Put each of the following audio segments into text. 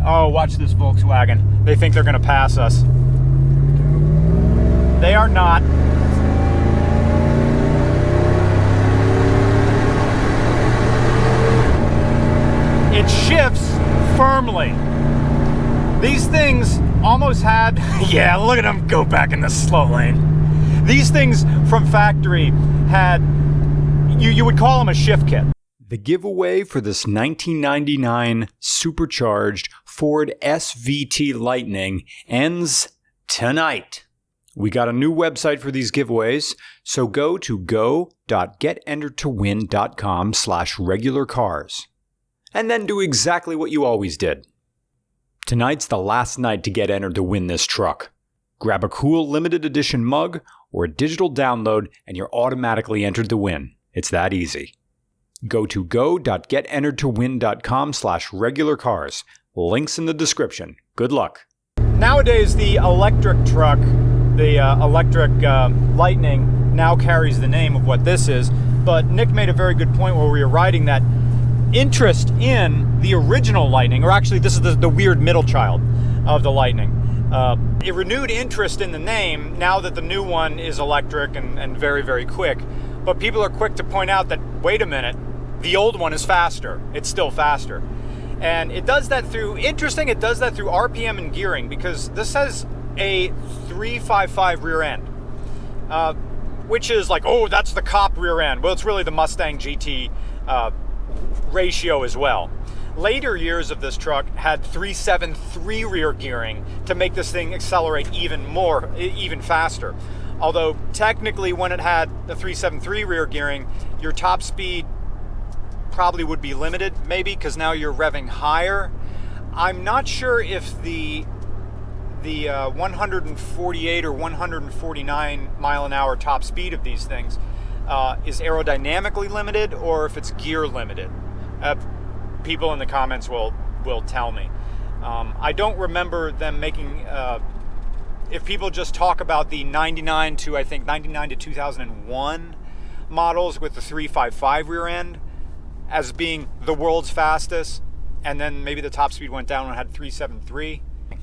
Oh, watch this Volkswagen. They think they're gonna pass us. They are not. It shifts firmly. These things almost had, yeah, look at them go back in the slow lane. These things from factory had, you would call them a shift kit. The giveaway for this 1999 supercharged Ford SVT Lightning ends tonight. We got a new website for these giveaways, so go to go.getenteredtowin.com/regularcars. And then do exactly what you always did. Tonight's the last night to get entered to win this truck. Grab a cool limited edition mug or a digital download and you're automatically entered to win. It's that easy. Go to go.getenteredtowin.com/regularcars. Links in the description. Good luck. Nowadays, the electric truck, the electric Lightning, now carries the name of what this is. But Nick made a very good point while we were riding that interest in the original Lightning, or actually this is the weird middle child of the Lightning. A renewed interest in the name now that the new one is electric and very, very quick. But people are quick to point out that, wait a minute, the old one is faster. It's still faster. And it does that through, it does that through RPM and gearing, because this has a 355 rear end, which is like, oh, that's the cop rear end. Well, it's really the Mustang GT ratio as well. Later years of this truck had 373 rear gearing to make this thing accelerate even faster. Although technically when it had the 373 rear gearing, your top speed probably would be limited, maybe, because now you're revving higher. I'm not sure if the 148 or 149 mile an hour top speed of these things is aerodynamically limited or if it's gear limited. People in the comments will tell me. I don't remember them making, if people just talk about the 99 to 2001 models with the 355 rear end as being the world's fastest, and then maybe the top speed went down and had 373.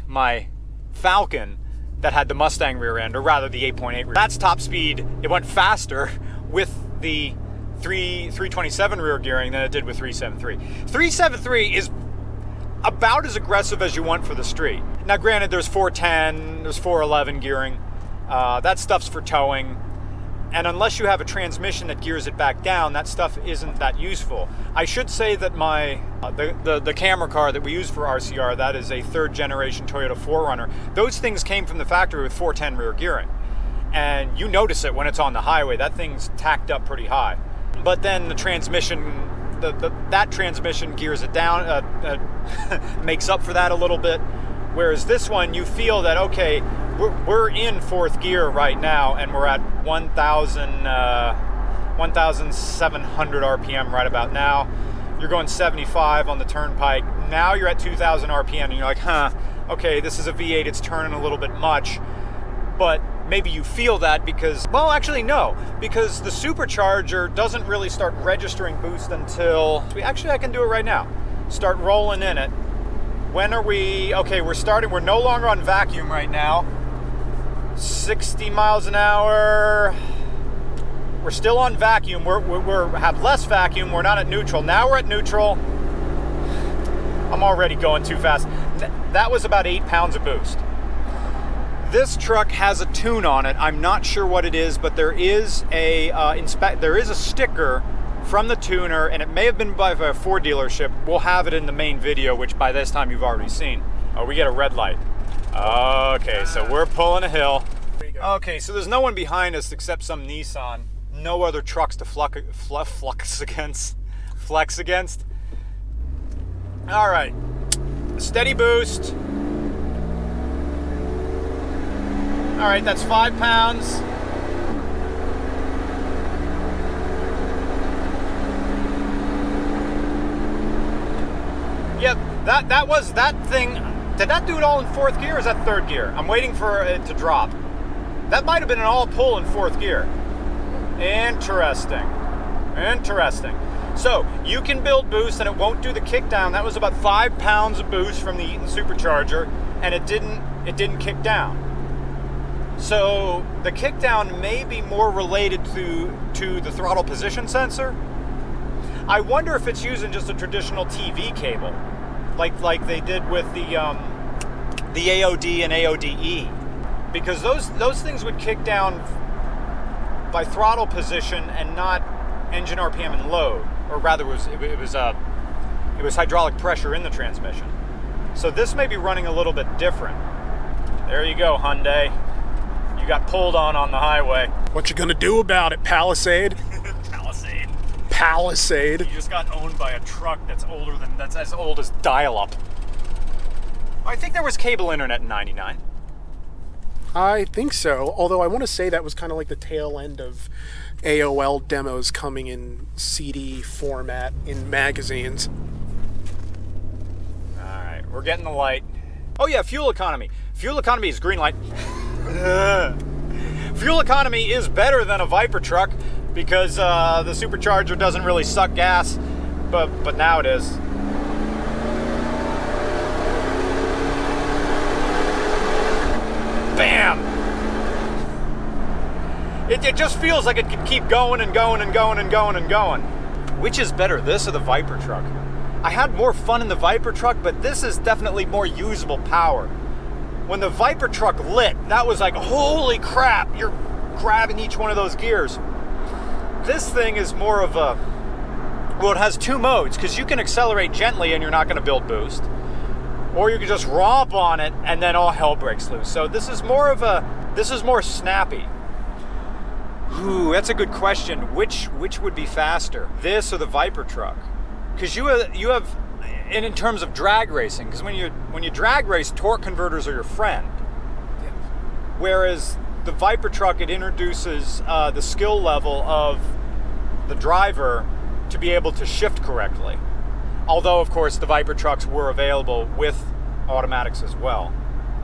My Falcon that had the Mustang rear end, or rather the 8.8 rear, that's top speed. It went faster with the 327 rear gearing than it did with 373. 373 is about as aggressive as you want for the street. Now granted, there's 410, there's 411 gearing. That stuff's for towing. And unless you have a transmission that gears it back down, that stuff isn't that useful. I should say that the camera car that we use for RCR, that is a third generation Toyota 4Runner. Those things came from the factory with 410 rear gearing. And you notice it when it's on the highway. That thing's tacked up pretty high. But then the transmission, that transmission gears it down, makes up for that a little bit. Whereas this one, you feel that, okay, we're in fourth gear right now, and we're at 1,700 RPM right about now. You're going 75 on the turnpike. Now you're at 2,000 RPM, and you're like, okay, this is a V8, it's turning a little bit much. But maybe you feel that because, well, actually no, because the supercharger doesn't really start registering boost until, actually I can do it right now. Start rolling in it. When are we, okay, we're no longer on vacuum right now. 60 miles an hour. We're still on vacuum. We have less vacuum. We're not at neutral. Now we're at neutral. I'm already going too fast. That was about 8 pounds of boost. This truck has a tune on it. I'm not sure what it is, but there is a sticker from the tuner, and it may have been by a Ford dealership. We'll have it in the main video, which by this time you've already seen. Oh, we get a red light. Okay, so we're pulling a hill. Okay, so there's no one behind us except some Nissan. No other trucks to flex against. All right, steady boost. All right, that's 5 pounds. Yep, that was that thing. Did that do it all in fourth gear or is that third gear? I'm waiting for it to drop. That might have been an all pull in fourth gear. Interesting. So you can build boost and it won't do the kickdown. That was about 5 pounds of boost from the Eaton supercharger, and it didn't kick down. So the kickdown may be more related to the throttle position sensor. I wonder if it's using just a traditional TV cable, like they did with the AOD and AODE, because those things would kick down by throttle position and not engine RPM and load, or rather it was hydraulic pressure in the transmission. So this may be running a little bit different. There you go, Hyundai. You got pulled on the highway. What you gonna do about it, Palisade? Palisade. You just got owned by a truck that's as old as dial-up. I think there was cable internet in '99. I think so, although I want to say that was kind of like the tail end of AOL demos coming in CD format in magazines. All right, we're getting the light. Oh yeah, fuel economy. Fuel economy is green light. Fuel economy is better than a Viper truck because the supercharger doesn't really suck gas, but now it is. Bam! It just feels like it could keep going and going and going and going and going. Which is better, this or the Viper truck? I had more fun in the Viper truck, but this is definitely more usable power. When the Viper truck lit, that was like, holy crap, you're grabbing each one of those gears. This thing is more of a, well, it has two modes, because you can accelerate gently and you're not going to build boost. Or you can just romp on it and then all hell breaks loose. So this is more snappy. Ooh, that's a good question. Which would be faster, this or the Viper truck? Because you have, and in terms of drag racing, because when you drag race, torque converters are your friend. Yeah. Whereas the Viper truck, it introduces the skill level of the driver to be able to shift correctly. Although, of course, the Viper trucks were available with automatics as well.